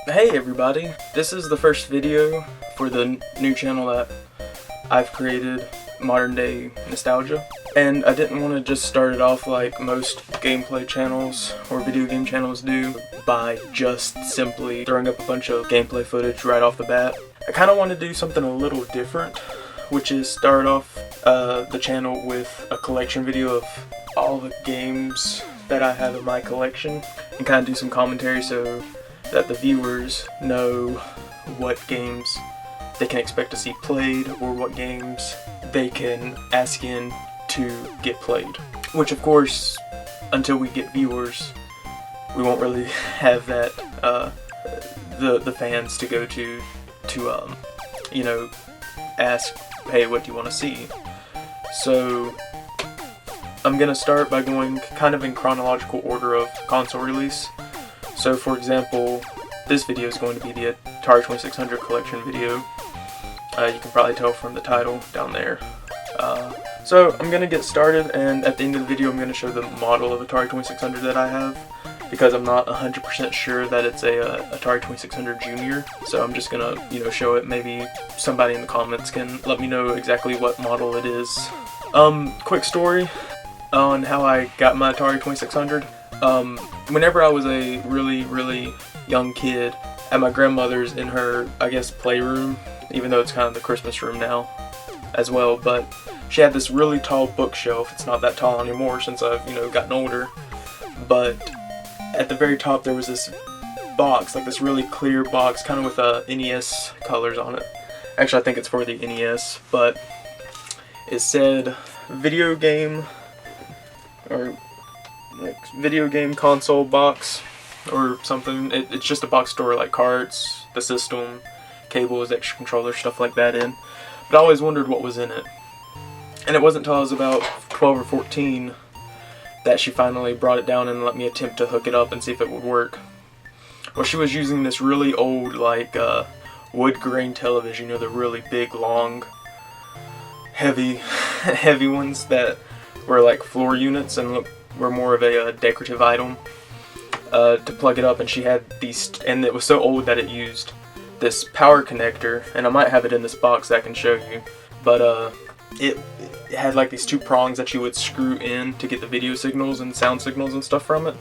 Hey everybody, this is the first video for the new channel that I've created, Modern Day Nostalgia. And I didn't want to just start it off like most gameplay channels or video game channels do by just simply throwing up a bunch of gameplay footage right off the bat. I kind of want to do something a little different, which is start off the channel with a collection video of all the games that I have in my collection and kind of do some commentary so that the viewers know what games they can expect to see played or what games they can ask in to get played. Which of course, until we get viewers, we won't really have that the fans to go to you know, ask, hey, what do you want to see? So I'm gonna start by going kind of in chronological order of console release. So for example, this video is going to be the Atari 2600 collection video. You can probably tell from the title down there. So I'm going to get started, and at the end of the video I'm going to show the model of Atari 2600 that I have, because I'm not 100% sure that it's a Atari 2600 Junior. So I'm just going to, you know, show it. Maybe somebody in the comments can let me know exactly what model it is. Quick story on how I got my Atari 2600. Whenever I was a really young kid at my grandmother's in her, I guess, playroom, even though it's kind of the Christmas room now as well, but she had this really tall bookshelf. It's not that tall anymore since I've, you know, gotten older, but at the very top there was this box, like this really clear box, kind of with NES colors on it. Actually, I think it's for the NES, but it said video game, or like video game console box or something. It's just a box store, like carts, the system, cables, extra controllers, stuff like that in. But I always wondered what was in it. And it wasn't until I was about 12 or 14 that she finally brought it down and let me attempt to hook it up and see if it would work. Well, she was using this really old, like, wood grain television, you know, the really big, long, heavy ones that were like floor units and were more of a decorative item to plug it up. And she had these, and it was so old that it used this power connector, and I might have it in this box that I can show you, but it had like these two prongs that you would screw in to get the video signals and sound signals and stuff from it,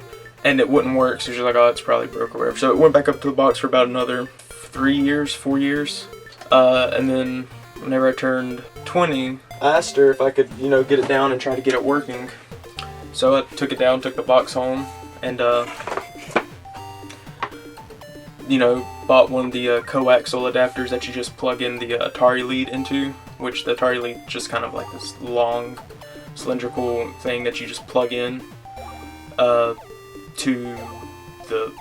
and it wouldn't work. So she's like, oh, it's probably broke or whatever. So it went back up to the box for about another 4 years, and then whenever I turned 20, I asked her if I could, you know, get it down and try to get it working. So I took it down, took the box home, and you know, bought one of the coaxial adapters that you just plug in the Atari lead into, which the Atari lead just kind of like this long cylindrical thing that you just plug in to the,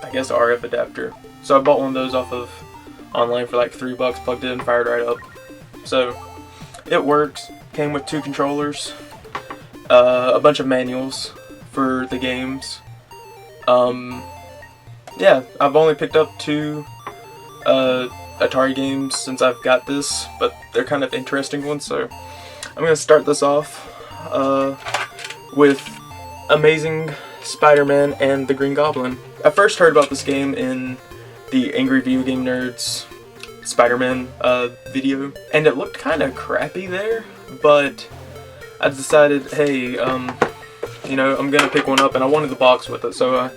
I guess, RF adapter. So I bought one of those off of online for like $3, plugged it in, fired right up. So it works. Came with 2 controllers, a bunch of manuals for the games. Yeah, I've only picked up 2 Atari games since I've got this, but they're kind of interesting ones, so I'm going to start this off with Amazing Spider-Man and the Green Goblin. I first heard about this game in the Angry Video Game Nerds Spider-Man video, and it looked kind of crappy there, but I decided, hey, you know, I'm going to pick one up, and I wanted the box with it, so I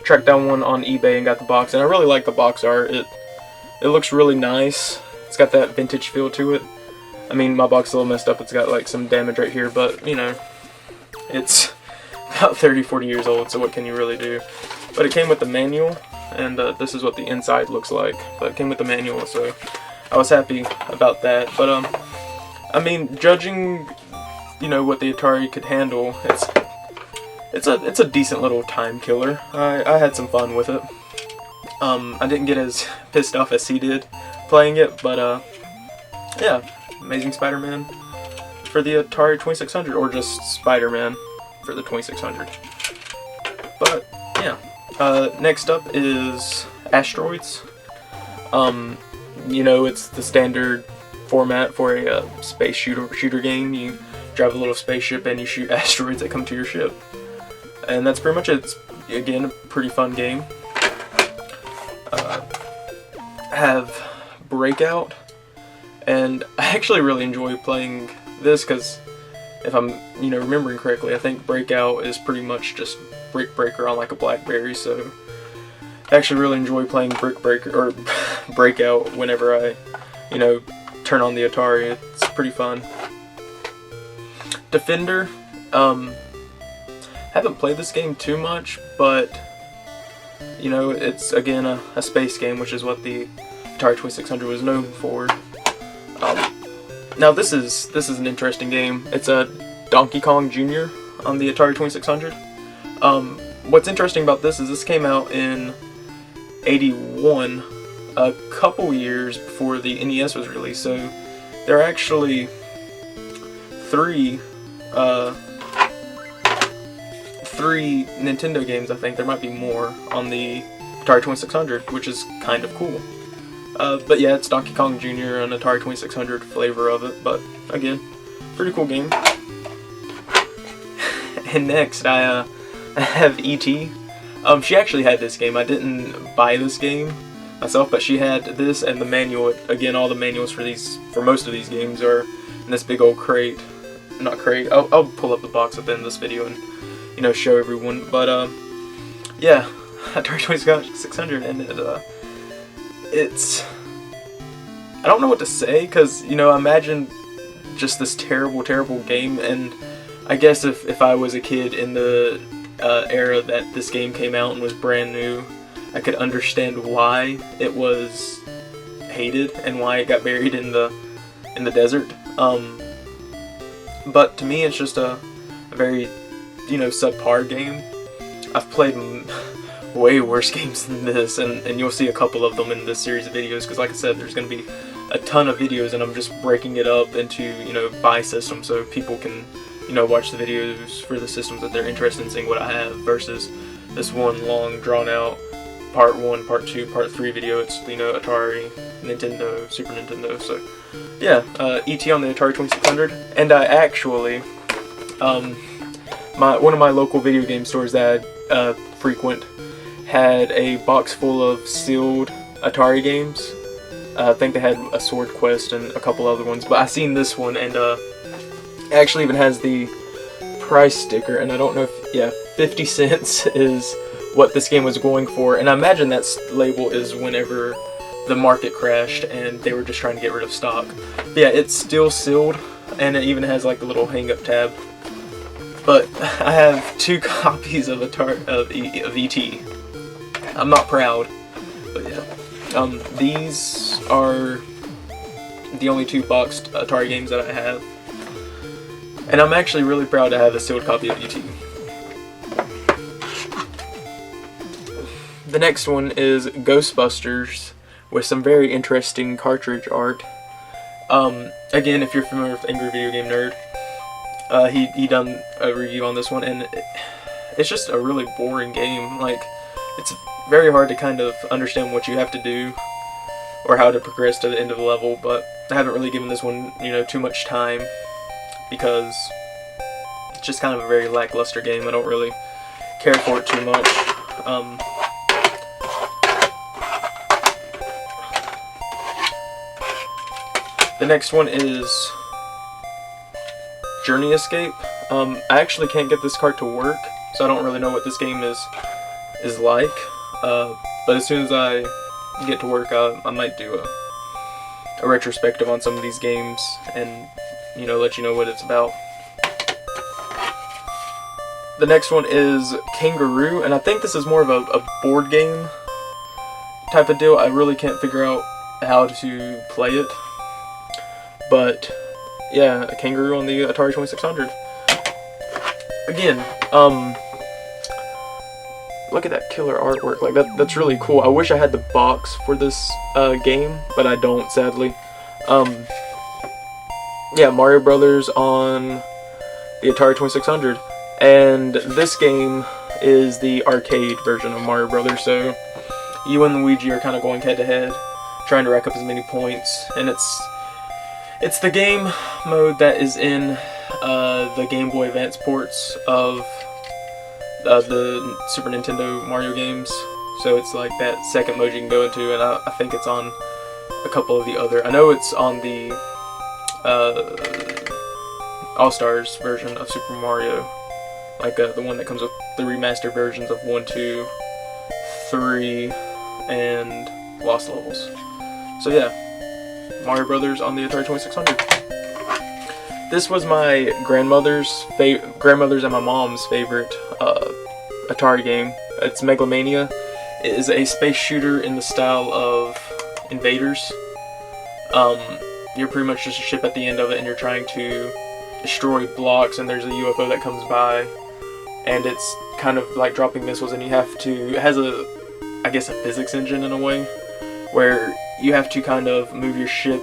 tracked down one on eBay and got the box, and I really like the box art. It looks really nice. It's got that vintage feel to it. I mean, my box is a little messed up. It's got like some damage right here, but you know, it's about 30-40 years old, so what can you really do? But it came with the manual, and this is what the inside looks like. But it came with the manual, so I was happy about that. But I mean, judging, you know, what the Atari could handle, it's a decent little time killer. I had some fun with it. I didn't get as pissed off as he did playing it, but yeah, Amazing Spider-Man for the Atari 2600, or just Spider-Man for the 2600. But yeah, next up is Asteroids. You know, it's the standard format for a space shooter game. You drive a little spaceship and you shoot asteroids that come to your ship. And that's pretty much it. It's, again, a pretty fun game. have Breakout, and I actually really enjoy playing this because if I'm remembering correctly, I think Breakout is pretty much just Brick Breaker on like a BlackBerry, so I actually really enjoy playing Brick Breaker or Breakout whenever I turn on the Atari. It's pretty fun. Defender, haven't played this game too much, but it's again a space game, which is what the Atari 2600 was known for. Now this is an interesting game. It's a Donkey Kong Jr. on the Atari 2600. What's interesting about this is this came out in '81, a couple years before the NES was released. So there are actually three Nintendo games, I think. There might be more on the Atari 2600, which is kind of cool. But yeah, it's Donkey Kong Jr. on Atari 2600 flavor of it, but again, pretty cool game. And next, I have E.T. She actually had this game. I didn't buy this game myself, but she had this and the manual. Again, all the manuals for most of these games are in this big old crate. Not crate. I'll pull up the box at the end of this video and show everyone. But yeah, Atari 2600, and it's, I don't know what to say, because imagine just this terrible game. And I guess if I was a kid in the era that this game came out and was brand new, I could understand why it was hated and why it got buried in the desert. But to me, it's just a very subpar game. I've played way worse games than this, and you'll see a couple of them in this series of videos, because like I said, there's going to be a ton of videos, and I'm just breaking it up into by system, so people can watch the videos for the systems that they're interested in seeing what I have, versus this one long drawn out part 1, part 2, part 3 video. It's Atari, Nintendo, Super Nintendo. So yeah, E.T. on the Atari 2600, and I actually one of my local video game stores that I frequent had a box full of sealed Atari games. I think they had a Sword Quest and a couple other ones, but I seen this one, and it actually even has the price sticker, and I don't know if, yeah, 50 cents is what this game was going for, and I imagine that label is whenever the market crashed and they were just trying to get rid of stock. But yeah, it's still sealed, and it even has like the little hang-up tab. But I have 2 copies of E.T. I'm not proud, but yeah. These are the only 2 boxed Atari games that I have, and I'm actually really proud to have a sealed copy of E.T. The next one is Ghostbusters, with some very interesting cartridge art. Again, if you're familiar with Angry Video Game Nerd, he done a review on this one, and it's just a really boring game. Like, it's very hard to kind of understand what you have to do or how to progress to the end of the level, but I haven't really given this one, too much time, because it's just kind of a very lackluster game. I don't really care for it too much. The next one is Journey Escape. I actually can't get this card to work, so I don't really know what this game is like. But as soon as I get to work, I might do a retrospective on some of these games and let you know what it's about. The next one is Kangaroo, and I think this is more of a board game type of deal. I really can't figure out how to play it. But yeah, a Kangaroo on the Atari 2600. Again, look at that killer artwork. Like, that's really cool. I wish I had the box for this game, but I don't, sadly. Yeah, Mario Brothers on the Atari 2600, and this game is the arcade version of Mario Brothers. So you and Luigi are kind of going head to head, trying to rack up as many points, and it's the game mode that is in the Game Boy Advance ports of the Super Nintendo Mario games. So it's like that second mode you can go into, and I think it's on a couple of the other. I know it's on the All-Stars version of Super Mario, like the one that comes with the remastered versions of 1, 2, 3, and Lost Levels. So yeah, Mario Brothers on the Atari 2600. This was my grandmother's and my mom's favorite Atari game. It's Megalomania. It is a space shooter in the style of Invaders. You're pretty much just a ship at the end of it, and you're trying to destroy blocks, and there's a UFO that comes by, and it's kind of like dropping missiles, and you have to, it has a, I guess, a physics engine in a way, where you have to kind of move your ship,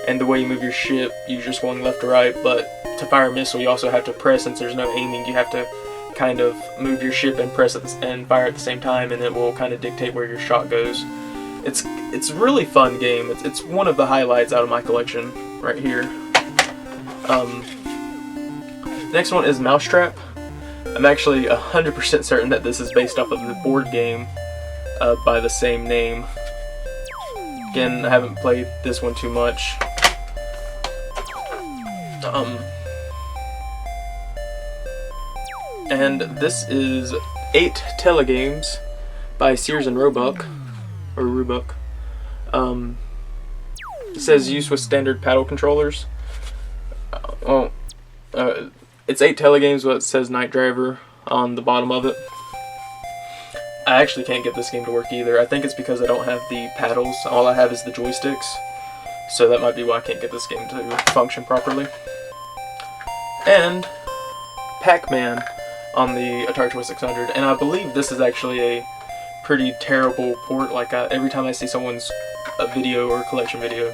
and the way you move your ship, you're just going left to right, but to fire a missile, you also have to press, since there's no aiming, you have to kind of move your ship and press it and fire at the same time, and it will kind of dictate where your shot goes. It's a really fun game. It's one of the highlights out of my collection right here. Next one is Mousetrap. I'm actually 100% certain that this is based off of the board game by the same name. Again, I haven't played this one too much. And this is 8 telegames by Sears and Roebuck. Or Roebuck. It says use with standard paddle controllers. It's 8 telegames, but it says Night Driver on the bottom of it. I actually can't get this game to work either. I think it's because I don't have the paddles. All I have is the joysticks. So that might be why I can't get this game to function properly. And Pac-Man on the Atari 2600. And I believe this is actually a pretty terrible port. Like every time I see someone's video or collection video,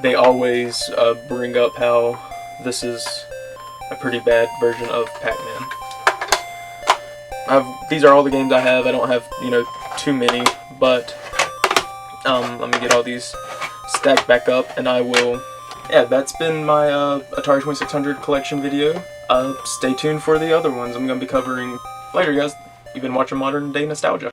they always bring up how this is a pretty bad version of Pac-Man. These are all the games I have. I don't have, too many, but let me get all these stacked back up, and I will. Yeah, that's been my Atari 2600 collection video. Stay tuned for the other ones I'm going to be covering later, guys. You've been watching Modern Day Nostalgia.